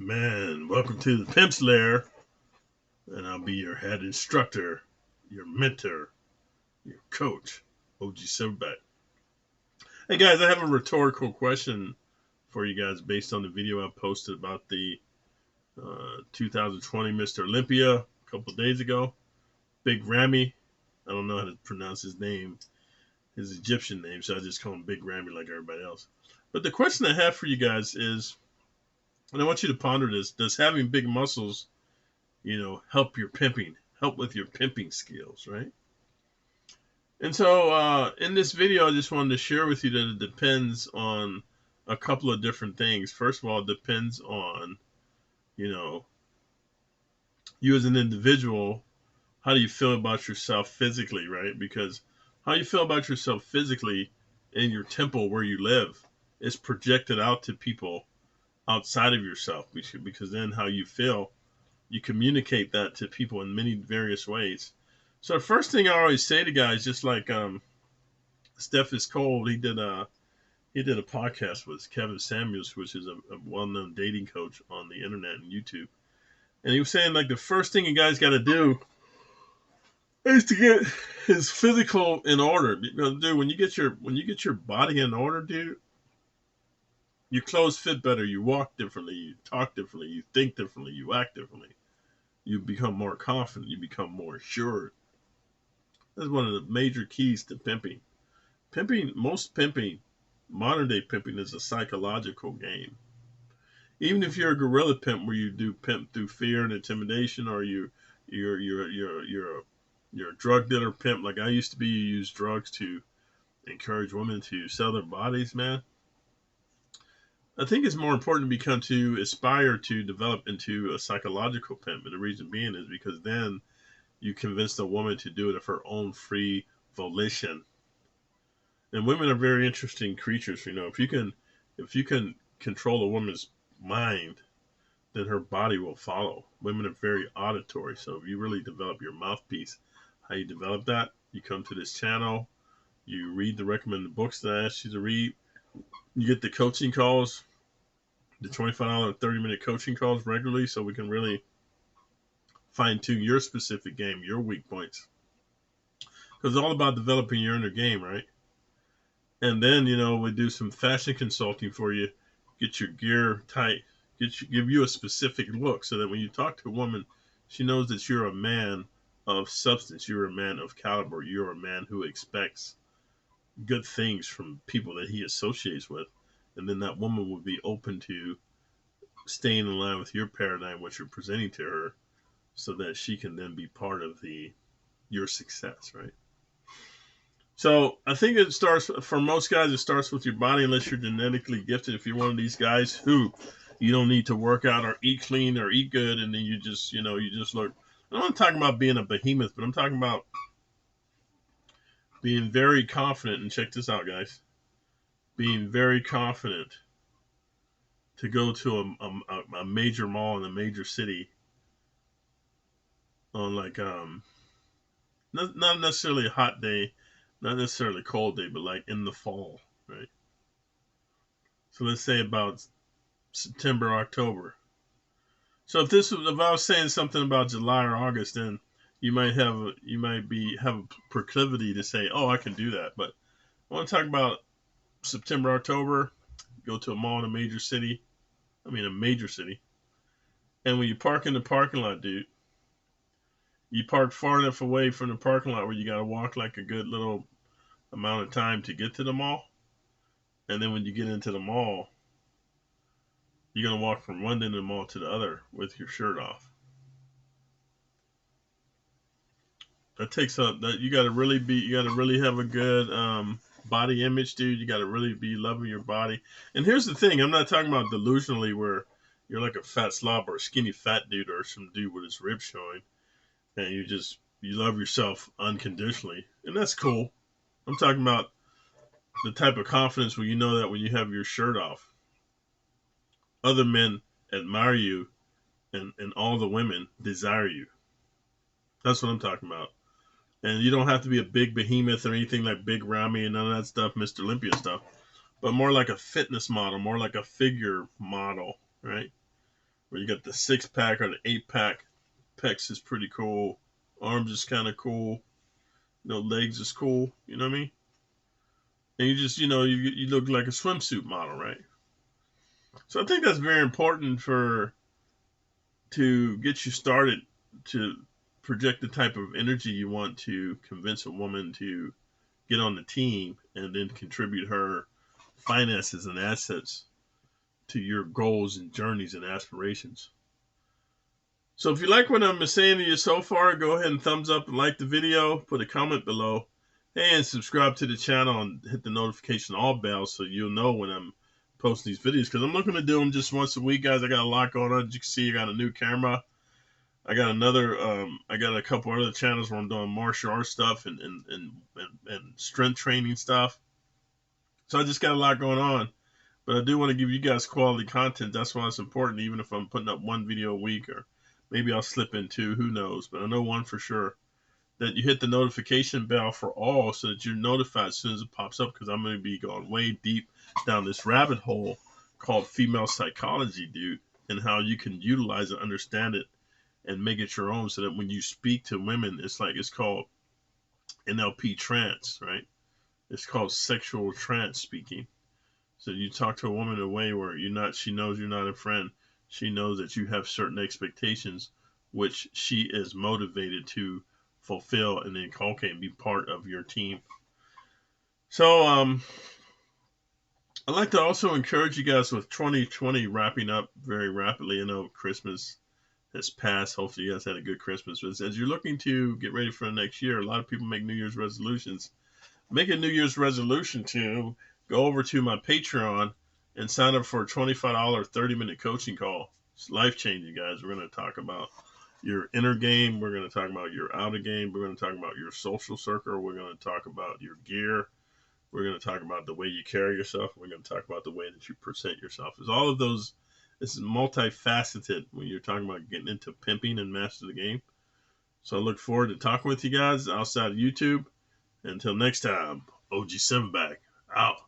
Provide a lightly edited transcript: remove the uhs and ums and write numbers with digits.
Man, welcome to the Pimp's Lair, and I'll be your head instructor, your mentor, your coach, OG Silverback. Hey guys, I have a rhetorical question for you guys based on the video I posted about the 2020 Mr. Olympia a couple days ago. Big Ramy. I don't know how to pronounce his name, his Egyptian name, so I just call him Big Ramy like everybody else. But the question I have for you guys is, and I want you to ponder this: does having big muscles help your pimping, help with your pimping skills, right? And so in this video, I just wanted to share with you that it depends on a couple of different things. First of all, it depends on, you know, you as an individual, how do you feel about yourself physically, right? Because how you feel about yourself physically in your temple where you live is projected out to people outside of yourself, because then how you feel, you communicate that to people in many various ways. So the first thing I always say to guys, just like Steph is cold, he did a podcast with Kevin Samuels, which is a well-known dating coach on the internet and YouTube, and he was saying like the first thing you guys got to do is to get his physical in order. Because, dude, when you get your body in order, dude, your clothes fit better, you walk differently, you talk differently, you think differently, you act differently. You become more confident, you become more assured. That's one of the major keys to pimping. Most pimping, modern day pimping, is a psychological game. Even if you're a gorilla pimp, where you do pimp through fear and intimidation, or you're a drug dealer pimp, like I used to be. You use drugs to encourage women to sell their bodies, man. I think it's more important to aspire to develop into a psychological pimp, and the reason being is because then you convince the woman to do it of her own free volition. And women are very interesting creatures. If you can control a woman's mind, then her body will follow. Women are very auditory, so if you really develop your mouthpiece, how you develop that, you come to this channel, you read the recommended books that I asked you to read, you get the coaching calls, the $25 30-minute coaching calls regularly, so we can really fine tune your specific game, your weak points. Because it's all about developing your inner game, right? And then, we do some fashion consulting for you, get your gear tight, give you a specific look so that when you talk to a woman, she knows that you're a man of substance, you're a man of caliber, you're a man who expects good things from people that he associates with. And then that woman will be open to staying in line with your paradigm, what you're presenting to her, so that she can then be part of your success, right? So I think it starts, for most guys, it starts with your body, unless you're genetically gifted. If you're one of these guys who you don't need to work out or eat clean or eat good, and then you just look. I'm not talking about being a behemoth, but I'm talking about being very confident. And check this out, guys. Being very confident to go to a major mall in a major city on not necessarily a hot day, not necessarily a cold day, but like in the fall, right? So let's say about September, October. So if I was saying something about July or August, then you might have a proclivity to say, oh, I can do that. But I want to talk about September, October. Go to a mall in a major city. And when you park in the parking lot, dude, you park far enough away from the parking lot where you got to walk like a good little amount of time to get to the mall. And then when you get into the mall, you're going to walk from one end of the mall to the other with your shirt off. That takes up that you got to really have a good body image, dude. You got to really be loving your body. And here's the thing: I'm not talking about delusionally where you're like a fat slob or a skinny fat dude or some dude with his ribs showing, and you love yourself unconditionally, and that's cool. I'm talking about the type of confidence where you know that when you have your shirt off, other men admire you, and all the women desire you. That's what I'm talking about. And you don't have to be a big behemoth or anything like Big Ramy and none of that stuff, Mr. Olympia stuff, but more like a fitness model, more like a figure model, right? where you got the 6-pack or the 8-pack. Pecs is pretty cool. Arms is kind of cool. Legs is cool. You know what I mean? And you just, you look like a swimsuit model, right? So I think that's very important to get you started to project the type of energy you want to convince a woman to get on the team and then contribute her finances and assets to your goals and journeys and aspirations. So if you like what I'm saying to you so far, go ahead and thumbs up and like the video, put a comment below, and subscribe to the channel and hit the notification all bells so you'll know when I'm posting these videos, because I'm looking to do them just once a week, guys. I got a lot going on. As you can see, I got a new camera. I got I got a couple other channels where I'm doing martial arts stuff and strength training stuff. So I just got a lot going on. But I do want to give you guys quality content. That's why it's important, even if I'm putting up one video a week, or maybe I'll slip in two, who knows. But I know one for sure, that you hit the notification bell for all so that you're notified as soon as it pops up, because I'm going to be going way deep down this rabbit hole called female psychology, dude, and how you can utilize and understand it and make it your own, so that when you speak to women, it's called NLP trance, right? It's called sexual trance speaking. So you talk to a woman in a way where she knows you're not a friend. She knows that you have certain expectations, which she is motivated to fulfill and inculcate and be part of your team. So I'd like to also encourage you guys with 2020 wrapping up very rapidly. I know Christmas has passed. Hopefully you guys had a good Christmas. But as you're looking to get ready for the next year, a lot of people make New Year's resolutions. Make a New Year's resolution to go over to my Patreon and sign up for a $25 30-minute coaching call. It's life-changing, guys. We're going to talk about your inner game. We're going to talk about your outer game. We're going to talk about your social circle. We're going to talk about your gear. We're going to talk about the way you carry yourself. We're going to talk about the way that you present yourself. It's all of those. This is multifaceted when you're talking about getting into pimping and master the game. So I look forward to talking with you guys outside of YouTube. Until next time, OG7 back. Out.